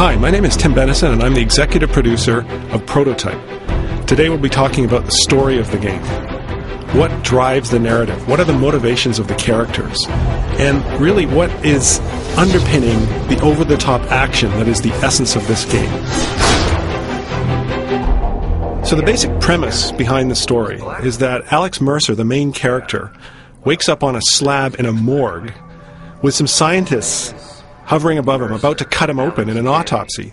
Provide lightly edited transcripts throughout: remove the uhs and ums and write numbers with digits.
Hi, my name is Tim Benison, and I'm the executive producer of Prototype. Today we'll be talking about the story of the game. What drives the narrative? What are the motivations of the characters? And really, what is underpinning the over-the-top action that is the essence of this game? So the basic premise behind the story is that Alex Mercer, the main character, wakes up on a slab in a morgue with some scientists hovering above him, about to cut him open in an autopsy.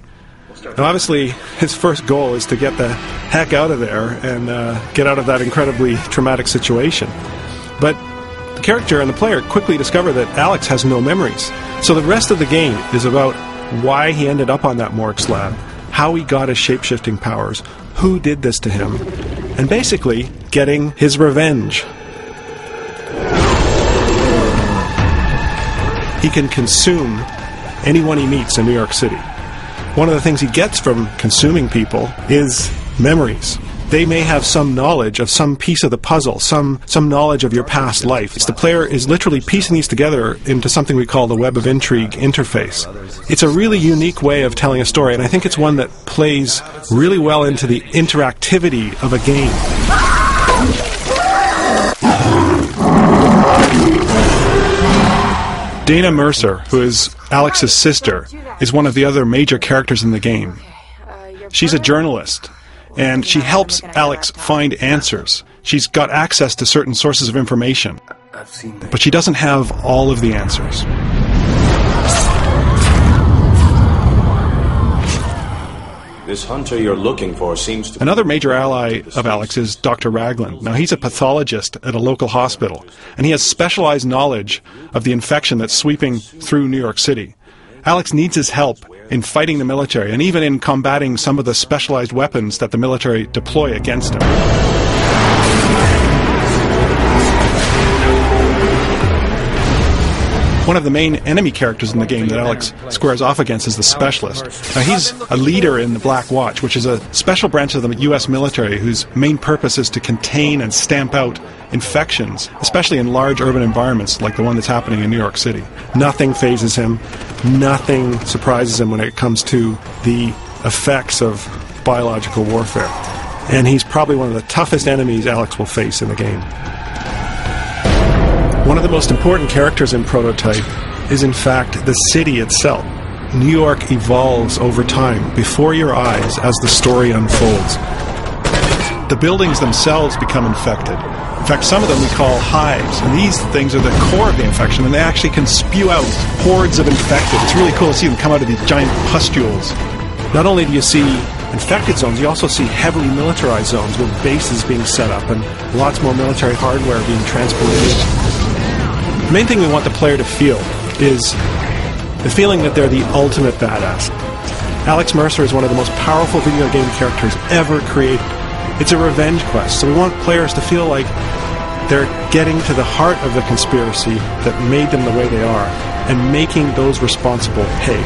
Now, obviously, his first goal is to get the heck out of there and get out of that incredibly traumatic situation. But the character and the player quickly discover that Alex has no memories. So the rest of the game is about why he ended up on that morgue slab, how he got his shape-shifting powers, who did this to him, and basically getting his revenge. He can consume anyone he meets in New York City. One of the things he gets from consuming people is memories. They may have some knowledge of some piece of the puzzle, some knowledge of your past life. The player is literally piecing these together into something we call the Web of Intrigue interface. It's a really unique way of telling a story, and I think it's one that plays really well into the interactivity of a game. Dana Mercer, who is Alex's sister, is one of the other major characters in the game. She's a journalist, and she helps Alex find answers. She's got access to certain sources of information, but she doesn't have all of the answers. This hunter you're looking for seems to... Another major ally of Alex is Dr. Ragland. Now, he's a pathologist at a local hospital, and he has specialized knowledge of the infection that's sweeping through New York City. Alex needs his help in fighting the military, and even in combating some of the specialized weapons that the military deploy against him. One of the main enemy characters in the game that Alex squares off against is the Specialist. Now, he's a leader in the Black Watch, which is a special branch of the U.S. military whose main purpose is to contain and stamp out infections, especially in large urban environments like the one that's happening in New York City. Nothing phases him. Nothing surprises him when it comes to the effects of biological warfare. And he's probably one of the toughest enemies Alex will face in the game. One of the most important characters in Prototype is, in fact, the city itself. New York evolves over time, before your eyes, as the story unfolds. The buildings themselves become infected. In fact, some of them we call hives, and these things are the core of the infection, and they actually can spew out hordes of infected. It's really cool to see them come out of these giant pustules. Not only do you see infected zones, you also see heavily militarized zones with bases being set up and lots more military hardware being transported. The main thing we want the player to feel is the feeling that they're the ultimate badass. Alex Mercer is one of the most powerful video game characters ever created. It's a revenge quest, so we want players to feel like they're getting to the heart of the conspiracy that made them the way they are and making those responsible pay.